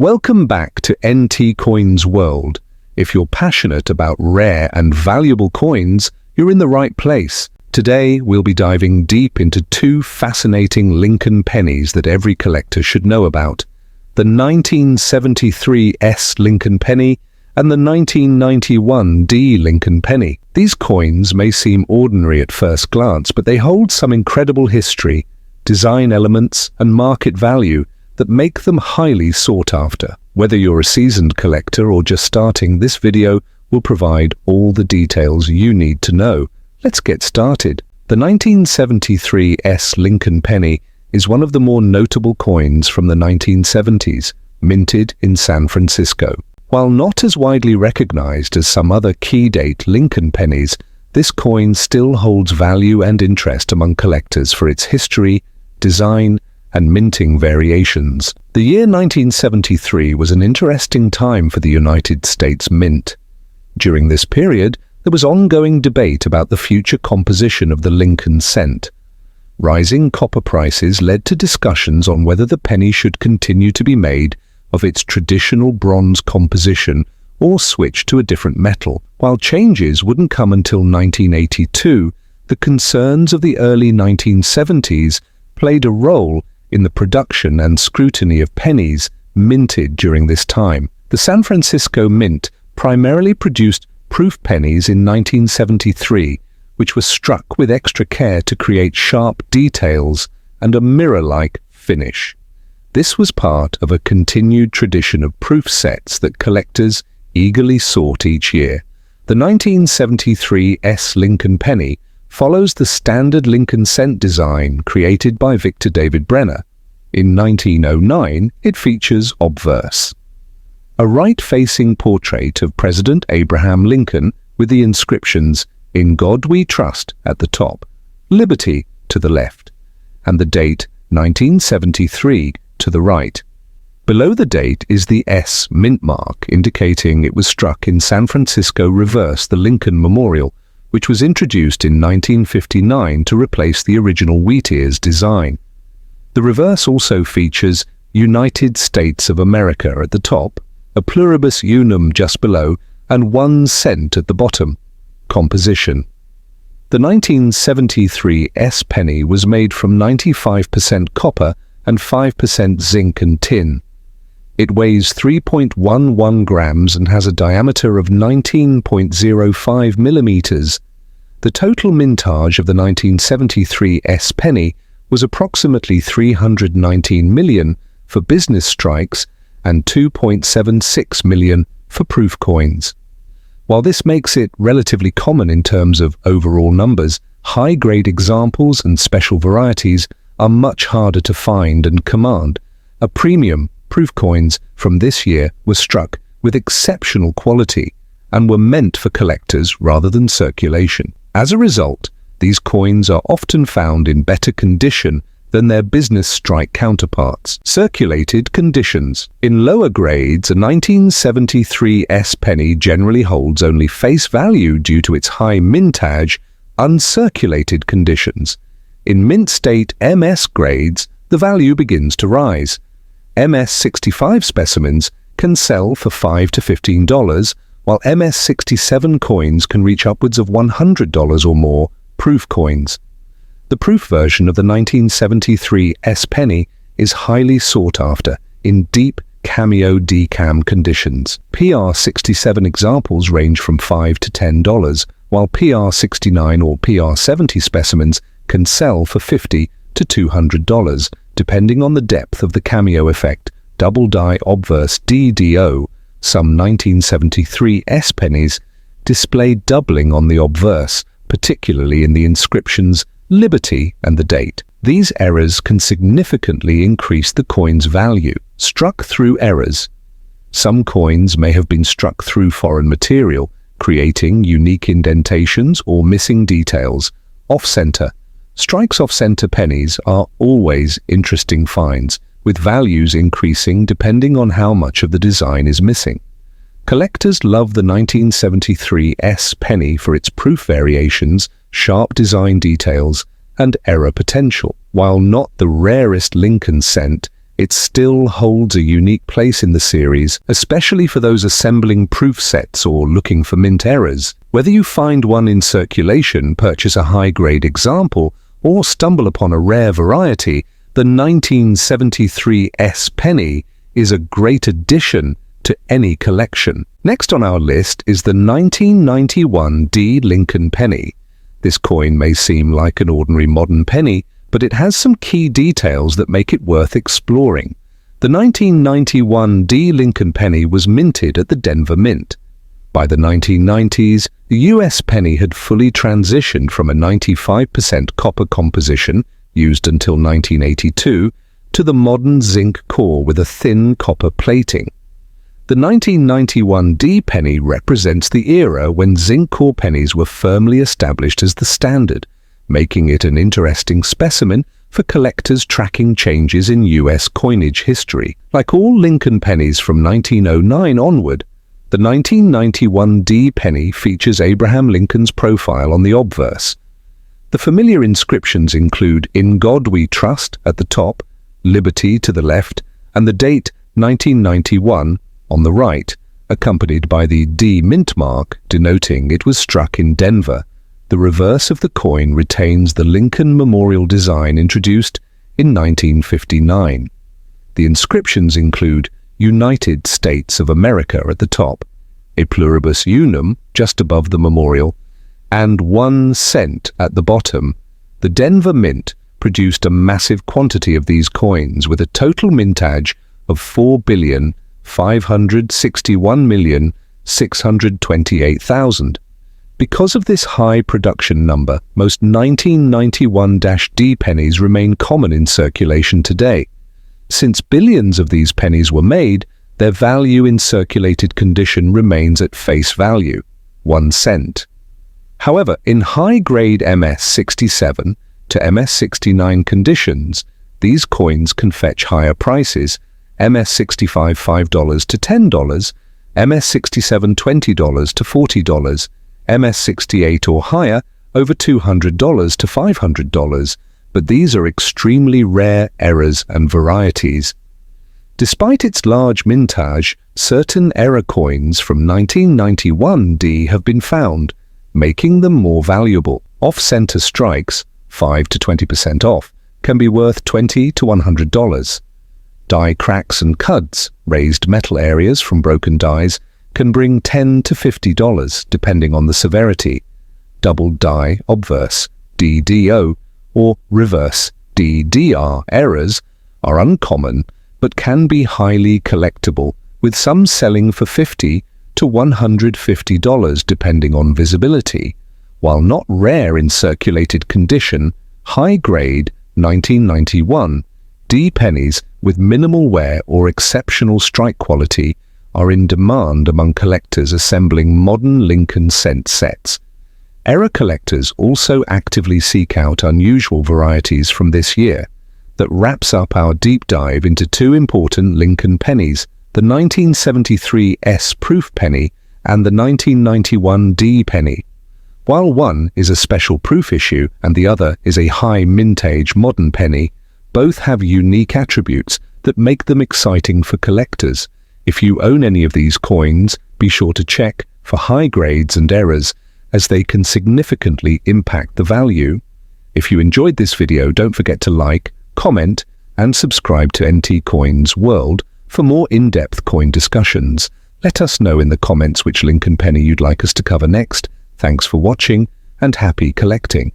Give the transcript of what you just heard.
Welcome back to NT Coins World. If you're passionate about rare and valuable coins, you're in the right place. Today, we'll be diving deep into two fascinating Lincoln pennies that every collector should know about. The 1973 S Lincoln penny and the 1991 D Lincoln penny. These coins may seem ordinary at first glance, but they hold some incredible history, design elements, and market value that make them highly sought after. Whether you're a seasoned collector or just starting, this video will provide all the details you need to know. Let's get started. The 1973 S Lincoln penny is one of the more notable coins from the 1970s, minted in San Francisco. While not as widely recognized as some other key-date Lincoln pennies, this coin still holds value and interest among collectors for its history, design, and minting variations. The year 1973 was an interesting time for the United States Mint. During this period, there was ongoing debate about the future composition of the Lincoln cent. Rising copper prices led to discussions on whether the penny should continue to be made of its traditional bronze composition or switch to a different metal. While changes wouldn't come until 1982, the concerns of the early 1970s played a role in the production and scrutiny of pennies minted during this time. The San Francisco Mint primarily produced proof pennies in 1973, which were struck with extra care to create sharp details and a mirror-like finish. This was part of a continued tradition of proof sets that collectors eagerly sought each year. The 1973 S Lincoln penny follows the standard Lincoln cent design created by Victor David Brenner. In 1909, it features obverse, a right-facing portrait of President Abraham Lincoln with the inscriptions "In God We Trust" at the top, "Liberty" to the left, and the date 1973 to the right. Below the date is the S mint mark, indicating it was struck in San Francisco reverse the Lincoln Memorial, which was introduced in 1959 to replace the original wheat ears design. The reverse also features United States of America at the top, a pluribus unum just below, and 1 cent at the bottom. Composition. The 1973 S penny was made from 95% copper and 5% zinc and tin. It weighs 3.11 grams and has a diameter of 19.05 millimeters. The total mintage of the 1973 S penny was approximately 319 million for business strikes and 2.76 million for proof coins. While this makes it relatively common in terms of overall numbers, high-grade examples and special varieties are much harder to find and command. A premium proof coins from this year were struck with exceptional quality and were meant for collectors rather than circulation. As a result, these coins are often found in better condition than their business strike counterparts. Circulated conditions. In lower grades, a 1973 S penny generally holds only face value due to its high mintage, uncirculated conditions. In mint state MS grades, the value begins to rise. MS 65 specimens can sell for $5 to $15, while MS 67 coins can reach upwards of $100 or more proof coins. The proof version of the 1973 S penny is highly sought after in deep cameo decam conditions. PR 67 examples range from $5 to $10, while PR 69 or PR 70 specimens can sell for $50 to $200, depending on the depth of the cameo effect. Double die obverse DDO. Some 1973 S pennies display doubling on the obverse, particularly in the inscriptions Liberty and the date. These errors can significantly increase the coin's value. Struck through errors. Some coins may have been struck through foreign material, creating unique indentations or missing details. Off-center. Strikes off-center pennies are always interesting finds, with values increasing depending on how much of the design is missing. Collectors love the 1973 S penny for its proof variations, sharp design details, and error potential. While not the rarest Lincoln cent, it still holds a unique place in the series, especially for those assembling proof sets or looking for mint errors. Whether you find one in circulation, purchase a high-grade example, or stumble upon a rare variety, the 1973 S penny is a great addition to any collection. Next on our list is the 1991 D. Lincoln penny. This coin may seem like an ordinary modern penny, but it has some key details that make it worth exploring. The 1991 D. Lincoln penny was minted at the Denver Mint. By the 1990s, the US penny had fully transitioned from a 95% copper composition, used until 1982, to the modern zinc core with a thin copper plating. The 1991 D penny represents the era when zinc core pennies were firmly established as the standard, making it an interesting specimen for collectors tracking changes in US coinage history. Like all Lincoln pennies from 1909 onward, the 1991 D penny features Abraham Lincoln's profile on the obverse. The familiar inscriptions include "In God We Trust" at the top, "Liberty" to the left, and the date 1991 on the right, accompanied by the D mint mark denoting it was struck in Denver. The reverse of the coin retains the Lincoln Memorial design introduced in 1959. The inscriptions include "United States of America" at the top, "E Pluribus Unum" just above the memorial, and 1 cent at the bottom. The Denver Mint produced a massive quantity of these coins with a total mintage of 4,561,628,000. Because of this high production number, most 1991-D pennies remain common in circulation today. Since billions of these pennies were made, their value in circulated condition remains at face value, 1 cent. However, in high-grade MS-67 to MS-69 conditions, these coins can fetch higher prices: MS-65 $5 to $10, MS-67 $20 to $40, MS-68 or higher over $200 to $500, but these are extremely rare errors and varieties. Despite its large mintage, certain error coins from 1991 D have been found, making them more valuable. Off-center strikes, 5 to 20% off, can be worth $20 to $100. Die cracks and cuds, raised metal areas from broken dies, can bring $10 to $50 depending on the severity. Double die obverse, DDO, or reverse, DDR errors are uncommon but can be highly collectible, with some selling for $50 to $150 depending on visibility. While not rare in circulated condition, high-grade 1991 D pennies with minimal wear or exceptional strike quality are in demand among collectors assembling modern Lincoln cent sets. Error collectors also actively seek out unusual varieties from this year. That wraps up our deep dive into two important Lincoln pennies, the 1973 S proof penny and the 1991 D penny. While one is a special proof issue and the other is a high mintage modern penny, both have unique attributes that make them exciting for collectors. If you own any of these coins, be sure to check for high grades and errors, as they can significantly impact the value. If you enjoyed this video, don't forget to like, comment, and subscribe to NT Coins World for more in-depth coin discussions. Let us know in the comments which Lincoln penny you'd like us to cover next. Thanks for watching, and happy collecting.